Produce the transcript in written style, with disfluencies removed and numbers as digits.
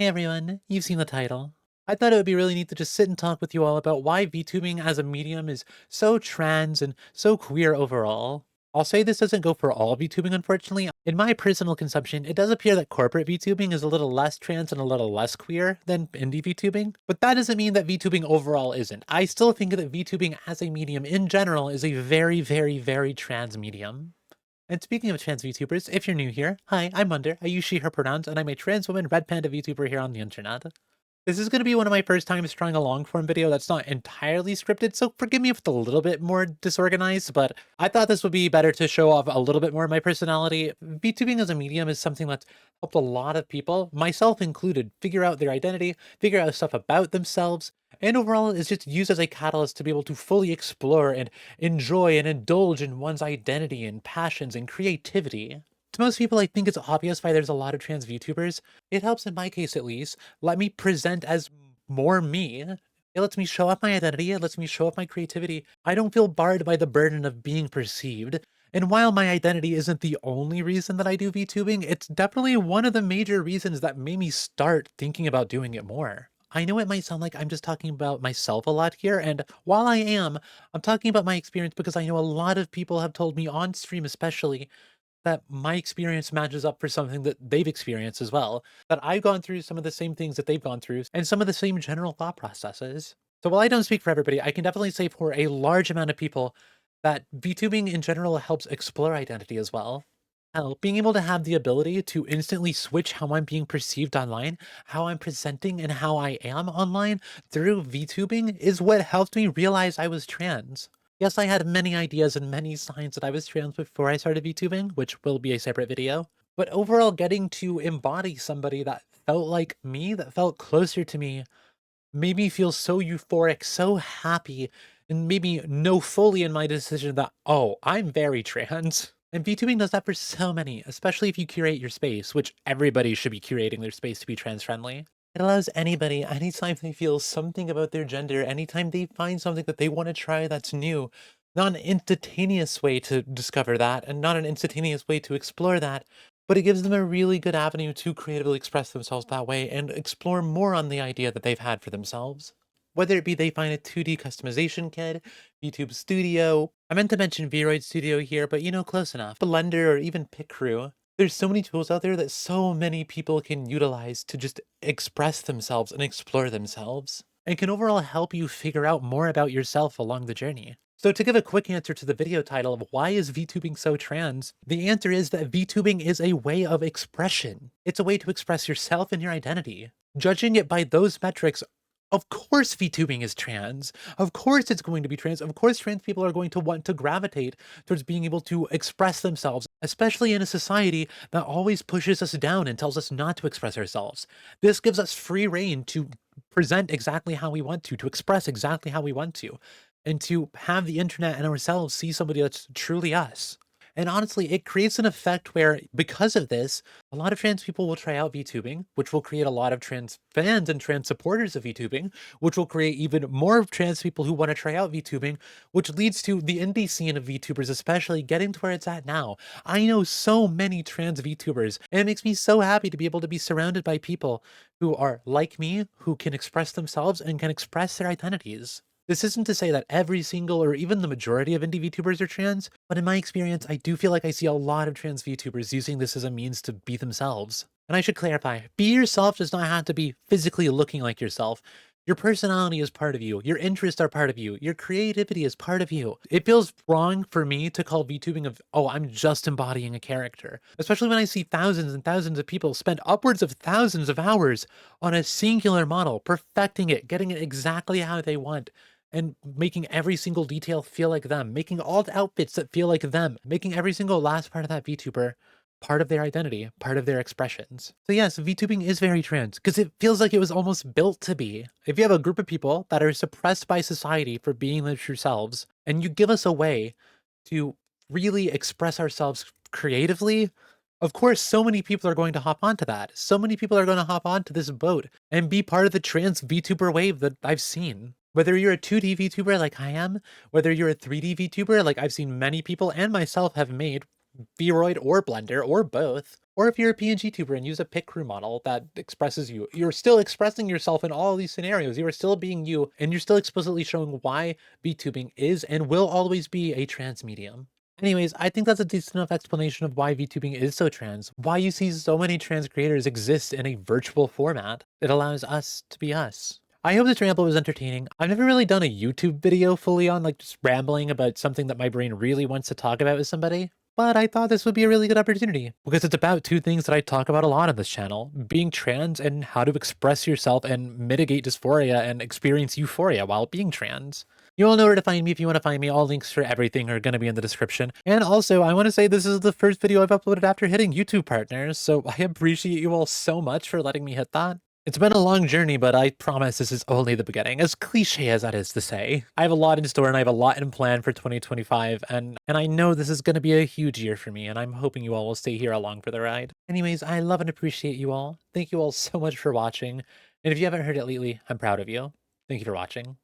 Hey everyone, you've seen the title. I thought it would be really neat to just sit and talk with you all about why VTubing as a medium is so trans and so queer overall. I'll say this doesn't go for all VTubing, unfortunately. In my personal consumption, it does appear that corporate VTubing is a little less trans and a little less queer than indie VTubing, but that doesn't mean that VTubing overall isn't. I still think that VTubing as a medium in general is a very, very, very trans medium. And speaking of trans VTubers, if you're new here, hi, I'm Wonder, I use she, her pronouns, and I'm a trans woman red panda VTuber here on the internet. This is going to be one of my first times trying a long form video that's not entirely scripted, so forgive me if it's a little bit more disorganized, but I thought this would be better to show off a little bit more of my personality. VTubing as a medium is something that's helped a lot of people, myself included, figure out their identity, figure out stuff about themselves, and overall is just used as a catalyst to be able to fully explore and enjoy and indulge in one's identity and passions and creativity. To most people, I think it's obvious why there's a lot of trans VTubers. It helps, in my case at least, let me present as more me. It lets me show off my identity, it lets me show off my creativity. I don't feel barred by the burden of being perceived. And while my identity isn't the only reason that I do VTubing, it's definitely one of the major reasons that made me start thinking about doing it more. I know it might sound like I'm just talking about myself a lot here, and while I am, I'm talking about my experience because I know a lot of people have told me on stream especially that my experience matches up for something that they've experienced as well, that I've gone through some of the same things that they've gone through, and some of the same general thought processes. So while I don't speak for everybody, I can definitely say for a large amount of people that VTubing in general helps explore identity as well. Hell, being able to have the ability to instantly switch how I'm being perceived online, how I'm presenting, and how I am online through VTubing is what helped me realize I was trans. Yes, I had many ideas and many signs that I was trans before I started VTubing, which will be a separate video. But overall, getting to embody somebody that felt like me, that felt closer to me, made me feel so euphoric, so happy, and made me know fully in my decision that, oh, I'm very trans. And VTubing does that for so many, especially if you curate your space, which everybody should be curating their space to be trans friendly. It allows anybody, anytime they feel something about their gender, anytime they find something that they want to try that's new, not an instantaneous way to discover that, and not an instantaneous way to explore that, but it gives them a really good avenue to creatively express themselves that way and explore more on the idea that they've had for themselves. Whether it be they find a 2D customization kit, YouTube Studio, I meant to mention Vroid Studio here, but you know, close enough, Blender or even PicCrew. There's so many tools out there that so many people can utilize to just express themselves and explore themselves, and can overall help you figure out more about yourself along the journey. So to give a quick answer to the video title of why is VTubing so trans, the answer is that VTubing is a way of expression. It's a way to express yourself and your identity. Judging it by those metrics, of course VTubing is trans. Of course it's going to be trans. Of course trans people are going to want to gravitate towards being able to express themselves, especially in a society that always pushes us down and tells us not to express ourselves. This gives us free reign to present exactly how we want to express exactly how we want to, and to have the internet and ourselves see somebody that's truly us. And honestly, it creates an effect where, because of this, a lot of trans people will try out VTubing, which will create a lot of trans fans and trans supporters of VTubing, which will create even more trans people who want to try out VTubing, which leads to the indie scene of VTubers especially getting to where it's at now. I know so many trans VTubers, and it makes me so happy to be able to be surrounded by people who are like me, who can express themselves and can express their identities. This isn't to say that every single or even the majority of indie VTubers are trans, but in my experience, I do feel like I see a lot of trans VTubers using this as a means to be themselves. And I should clarify, be yourself does not have to be physically looking like yourself. Your personality is part of you, your interests are part of you, your creativity is part of you. It feels wrong for me to call VTubing of, oh, I'm just embodying a character. Especially when I see thousands and thousands of people spend upwards of thousands of hours on a singular model, perfecting it, getting it exactly how they want, and making every single detail feel like them, making all the outfits that feel like them, making every single last part of that VTuber part of their identity, part of their expressions. So yes, VTubing is very trans, because it feels like it was almost built to be. If you have a group of people that are suppressed by society for being their true selves, and you give us a way to really express ourselves creatively, of course, so many people are going to hop onto that. So many people are going to hop onto this boat and be part of the trans VTuber wave that I've seen. Whether you're a 2D VTuber like I am, whether you're a 3D VTuber like I've seen many people and myself have made, Vroid or Blender or both, Or if you're a PNG tuber and use a pic crew model that expresses you, you're still expressing yourself in all these scenarios. You are still being you, and you're still explicitly showing why VTubing is and will always be a trans medium. Anyways, I think that's a decent enough explanation of why VTubing is so trans, why you see so many trans creators exist in a virtual format. It allows us to be us. I hope this ramble was entertaining. I've never really done a YouTube video fully on like just rambling about something that my brain really wants to talk about with somebody, but I thought this would be a really good opportunity because it's about two things that I talk about a lot on this channel, being trans and how to express yourself and mitigate dysphoria and experience euphoria while being trans. You all know where to find me if you want to find me. All links for everything are going to be in the description. And also, I want to say this is the first video I've uploaded after hitting YouTube partners, so I appreciate you all so much for letting me hit that. It's been a long journey, but I promise this is only the beginning, as cliche as that is to say. I have a lot in store and I have a lot in plan for 2025, and I know this is going to be a huge year for me, and I'm hoping you all will stay here along for the ride. Anyways, I love and appreciate you all. Thank you all so much for watching, and if you haven't heard it lately, I'm proud of you. Thank you for watching.